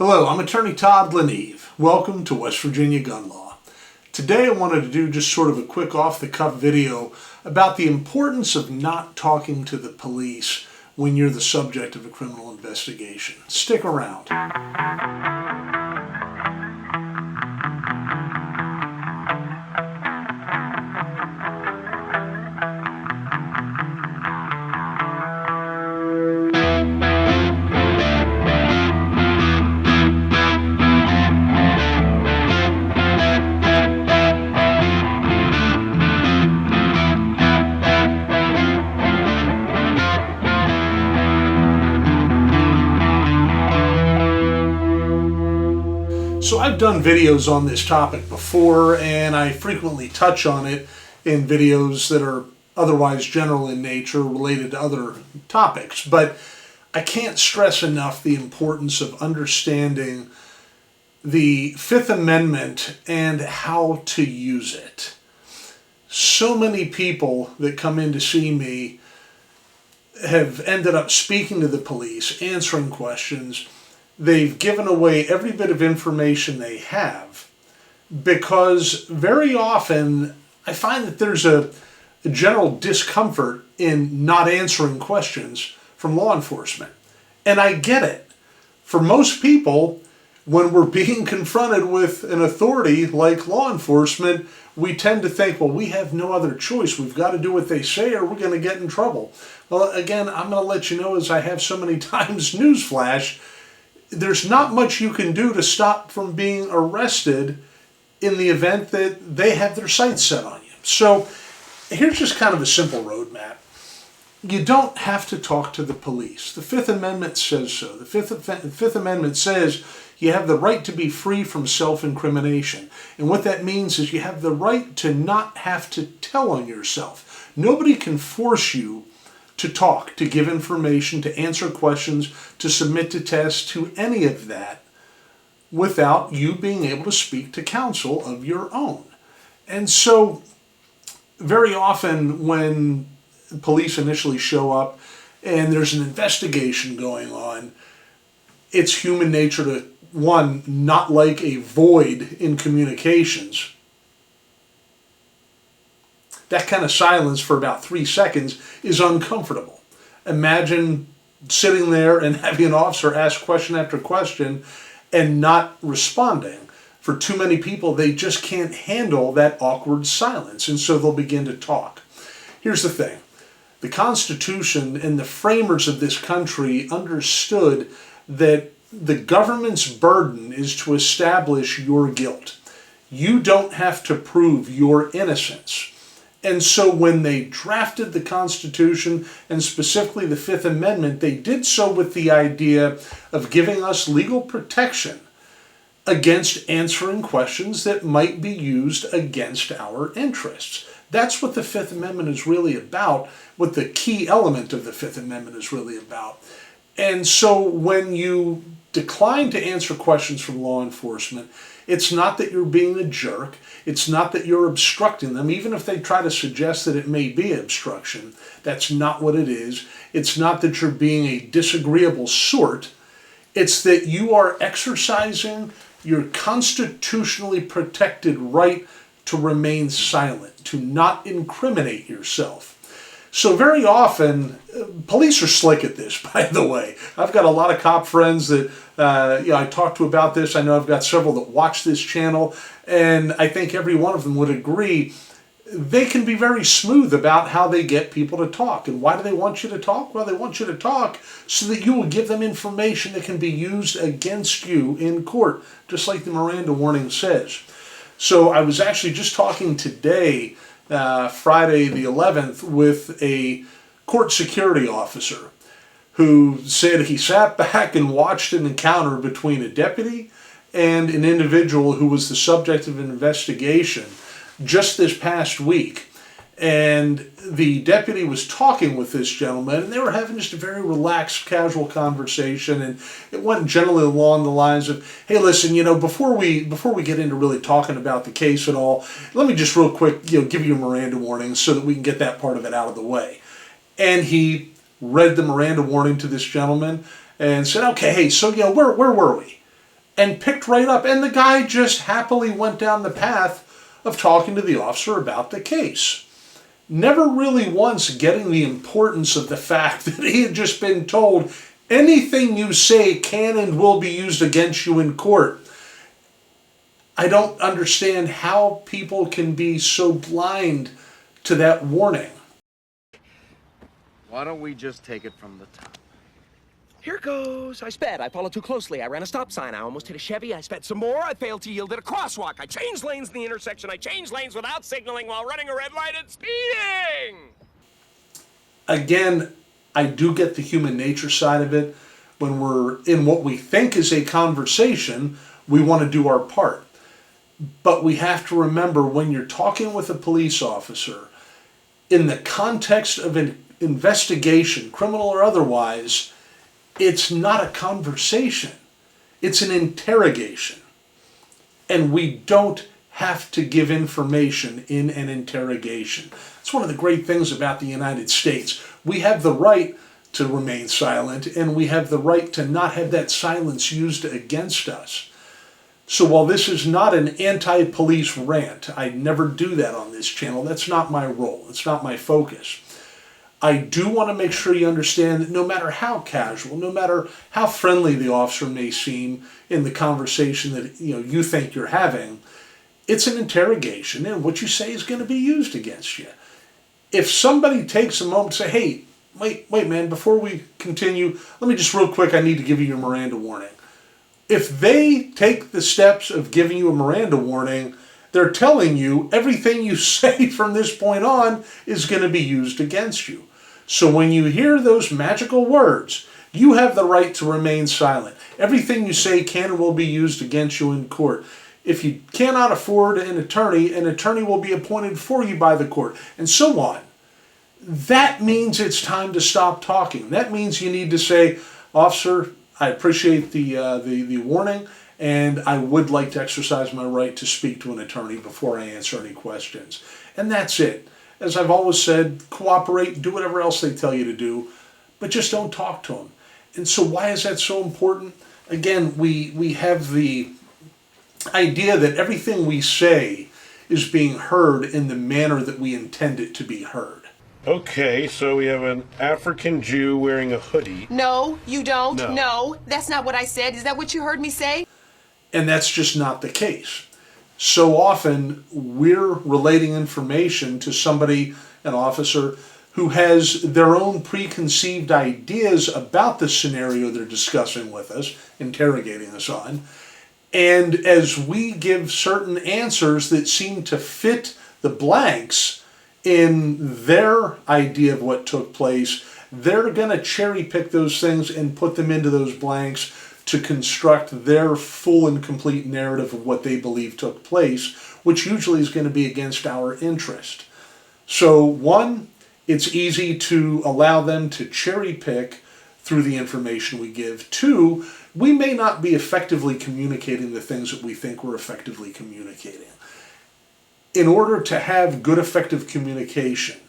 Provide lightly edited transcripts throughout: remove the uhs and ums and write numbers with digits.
Hello, I'm Attorney Todd Leneve. Welcome to West Virginia Gun Law. Today I wanted to do just sort of a quick off-the-cuff video about the importance of not talking to the police when you're the subject of a criminal investigation. Stick around. So I've done videos on this topic before, and I frequently touch on it in videos that are otherwise general in nature related to other topics. But I can't stress enough the importance of understanding the Fifth Amendment and how to use it. So many people that come in to see me have ended up speaking to the police, answering questions. They've given away every bit of information they have because very often I find that there's a general discomfort in not answering questions from law enforcement. And I get it. For most people, when we're being confronted with an authority like law enforcement, we tend to think, well, we have no other choice. We've got to do what they say or we're going to get in trouble. Well, again, I'm going to let you know, as I have so many times, newsflash, there's not much you can do to stop from being arrested in the event that they have their sights set on you. So here's just kind of a simple roadmap. You don't have to talk to the police. The Fifth Amendment says so. The Fifth Amendment says you have the right to be free from self-incrimination. And what that means is you have the right to not have to tell on yourself. Nobody can force you to talk, to give information, to answer questions, to submit to tests, to any of that without you being able to speak to counsel of your own. And so very often when police initially show up and there's an investigation going on, it's human nature to, one, not like a void in communications. That kind of silence for about 3 seconds is uncomfortable. Imagine sitting there and having an officer ask question after question and not responding. For too many people, they just can't handle that awkward silence, and so they'll begin to talk. Here's the thing. The Constitution and the framers of this country understood that the government's burden is to establish your guilt. You don't have to prove your innocence. And so when they drafted the Constitution, and specifically the Fifth Amendment, they did so with the idea of giving us legal protection against answering questions that might be used against our interests. That's what the Fifth Amendment is really about, what the key element of the Fifth Amendment is really about. And so when you decline to answer questions from law enforcement, it's not that you're being a jerk. It's not that you're obstructing them, even if they try to suggest that it may be obstruction. That's not what it is. It's not that you're being a disagreeable sort. It's that you are exercising your constitutionally protected right to remain silent, to not incriminate yourself. So very often, police are slick at this, by the way. I've got a lot of cop friends that I talk to about this. I know I've got several that watch this channel, and I think every one of them would agree. They can be very smooth about how they get people to talk. And why do they want you to talk? Well, they want you to talk so that you will give them information that can be used against you in court, just like the Miranda warning says. So I was actually just talking today, Friday the 11th, with a court security officer who said he sat back and watched an encounter between a deputy and an individual who was the subject of an investigation just this past week. And the deputy was talking with this gentleman, and they were having just a very relaxed, casual conversation, and it went generally along the lines of, hey, listen, before we get into really talking about the case at all, let me just real quick, give you a Miranda warning so that we can get that part of it out of the way. And he read the Miranda warning to this gentleman and said, okay, hey, so, where were we? and picked right up. And the guy just happily went down the path of talking to the officer about the case. Never really once getting the importance of the fact that he had just been told anything you say can and will be used against you in court. I don't understand how people can be so blind to that warning. Why don't we just take it from the top? Here goes. I sped. I followed too closely. I ran a stop sign. I almost hit a Chevy. I sped some more. I failed to yield at a crosswalk. I changed lanes in the intersection. I changed lanes without signaling while running a red light and speeding. Again, I do get the human nature side of it. When we're in what we think is a conversation, we want to do our part. But we have to remember, when you're talking with a police officer, in the context of an investigation, criminal or otherwise, it's not a conversation. It's an interrogation. And we don't have to give information in an interrogation. It's one of the great things about the United States. We have the right to remain silent, and we have the right to not have that silence used against us. So while this is not an anti-police rant, I never do that on this channel. That's not my role. It's not my focus. I do want to make sure you understand that no matter how casual, no matter how friendly the officer may seem in the conversation that you think you're having, it's an interrogation, and what you say is going to be used against you. If somebody takes a moment to say, hey, wait, man, before we continue, let me just real quick, I need to give you your Miranda warning. If they take the steps of giving you a Miranda warning, they're telling you everything you say from this point on is going to be used against you. So when you hear those magical words, you have the right to remain silent. Everything you say can and will be used against you in court. If you cannot afford an attorney will be appointed for you by the court, and so on. That means it's time to stop talking. That means you need to say, officer, I appreciate the warning, and I would like to exercise my right to speak to an attorney before I answer any questions. And that's it. As I've always said, cooperate, do whatever else they tell you to do, but just don't talk to them. And so why is that so important? Again, we have the idea that everything we say is being heard in the manner that we intend it to be heard. Okay, so we have an African Jew wearing a hoodie. No, you don't. No. No, that's not what I said. Is that what you heard me say? And that's just not the case. So often we're relating information to somebody, an officer, who has their own preconceived ideas about the scenario they're discussing with us, interrogating us on. And as we give certain answers that seem to fit the blanks in their idea of what took place, they're going to cherry pick those things and put them into those blanks to construct their full and complete narrative of what they believe took place, which usually is going to be against our interest. So one, it's easy to allow them to cherry pick through the information we give. Two, we may not be effectively communicating the things that we think we're effectively communicating. In order to have good, effective communication,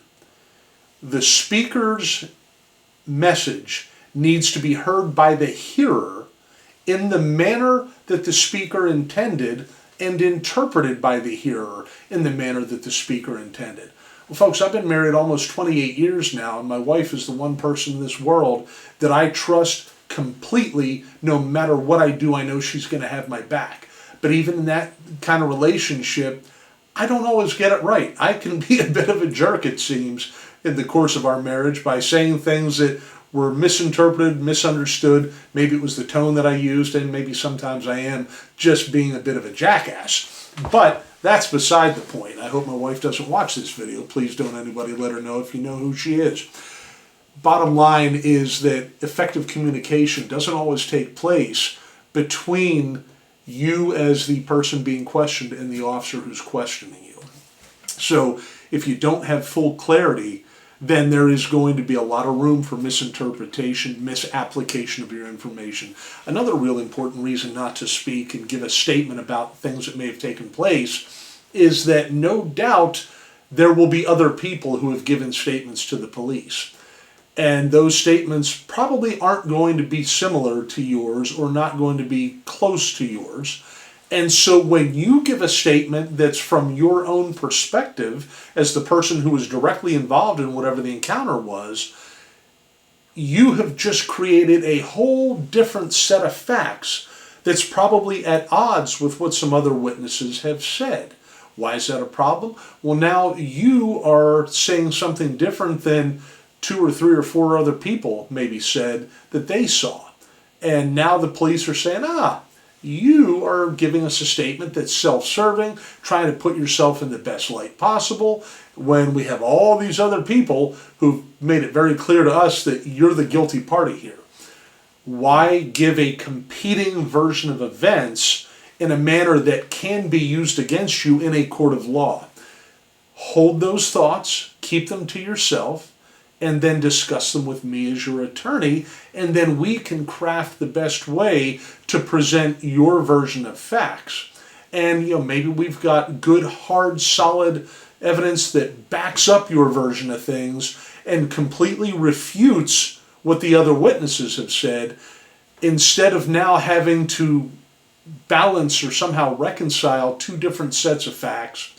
the speaker's message needs to be heard by the hearer in the manner that the speaker intended and interpreted by the hearer in the manner that the speaker intended. Well, folks, I've been married almost 28 years now, and my wife is the one person in this world that I trust completely. No matter what I do, I know she's going to have my back. But even in that kind of relationship, I don't always get it right. I can be a bit of a jerk, it seems, in the course of our marriage by saying things that were misinterpreted, misunderstood. Maybe it was the tone that I used, and maybe sometimes I am just being a bit of a jackass. But that's beside the point. I hope my wife doesn't watch this video. Please don't anybody let her know if you know who she is. Bottom line is that effective communication doesn't always take place between you as the person being questioned and the officer who's questioning you. So if you don't have full clarity, then there is going to be a lot of room for misinterpretation, misapplication of your information. Another real important reason not to speak and give a statement about things that may have taken place is that no doubt there will be other people who have given statements to the police. And those statements probably aren't going to be similar to yours or not going to be close to yours. And so when you give a statement that's from your own perspective as the person who was directly involved in whatever the encounter was, you have just created a whole different set of facts that's probably at odds with what some other witnesses have said. Why is that a problem? Well, now you are saying something different than 2 or 3 or 4 other people maybe said that they saw. And now the police are saying, you are giving us a statement that's self-serving, trying to put yourself in the best light possible, when we have all these other people who've made it very clear to us that you're the guilty party here. Why give a competing version of events in a manner that can be used against you in a court of law? Hold those thoughts, keep them to yourself, and then discuss them with me as your attorney, and then we can craft the best way to present your version of facts. And maybe we've got good, hard, solid evidence that backs up your version of things and completely refutes what the other witnesses have said, instead of now having to balance or somehow reconcile 2 different sets of facts.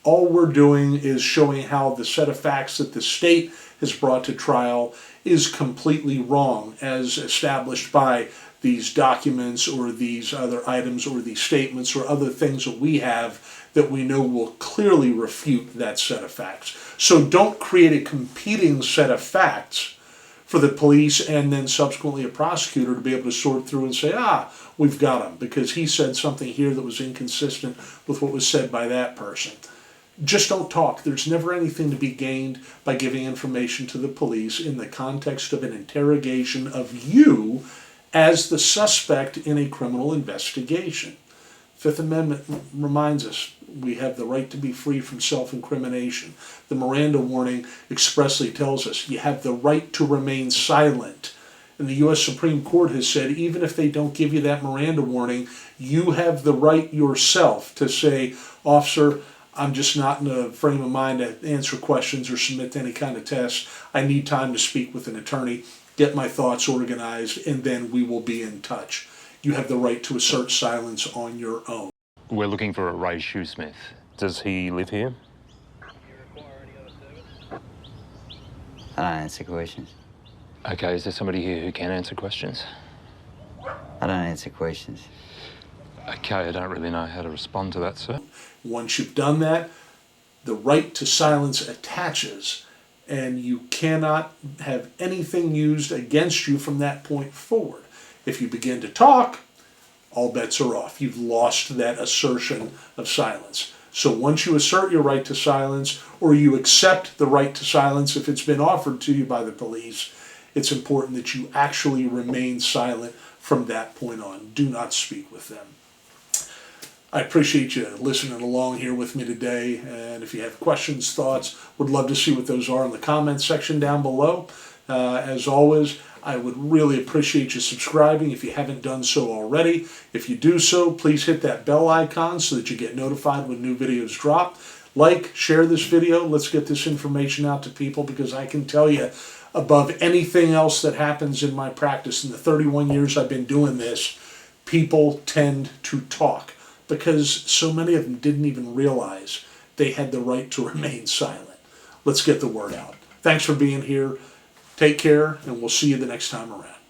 All we're doing is showing how the set of facts that the state has brought to trial is completely wrong, as established by these documents or these other items or these statements or other things that we have that we know will clearly refute that set of facts. So don't create a competing set of facts for the police and then subsequently a prosecutor to be able to sort through and say, we've got him because he said something here that was inconsistent with what was said by that person. Just don't talk. There's never anything to be gained by giving information to the police in the context of an interrogation of you as the suspect in a criminal investigation. Fifth Amendment reminds us we have the right to be free from self-incrimination. The Miranda warning expressly tells us you have the right to remain silent. And the U.S. Supreme Court has said even if they don't give you that Miranda warning, you have the right yourself to say, officer, I'm just not in a frame of mind to answer questions or submit to any kind of test. I need time to speak with an attorney, get my thoughts organized, and then we will be in touch. You have the right to assert silence on your own. We're looking for a Ray Shoesmith. Does he live here? I don't answer questions. Okay, is there somebody here who can answer questions? I don't answer questions. Okay, I don't really know how to respond to that, sir. Once you've done that, the right to silence attaches, and you cannot have anything used against you from that point forward. If you begin to talk, all bets are off. You've lost that assertion of silence. So once you assert your right to silence, or you accept the right to silence if it's been offered to you by the police, it's important that you actually remain silent from that point on. Do not speak with them. I appreciate you listening along here with me today, and if you have questions, thoughts, would love to see what those are in the comments section down below. As always, I would really appreciate you subscribing if you haven't done so already. If you do so, please hit that bell icon so that you get notified when new videos drop. Like, share this video. Let's get this information out to people, because I can tell you, above anything else that happens in my practice in the 31 years I've been doing this, people tend to talk, because so many of them didn't even realize they had the right to remain silent. Let's get the word out. Thanks for being here. Take care, and we'll see you the next time around.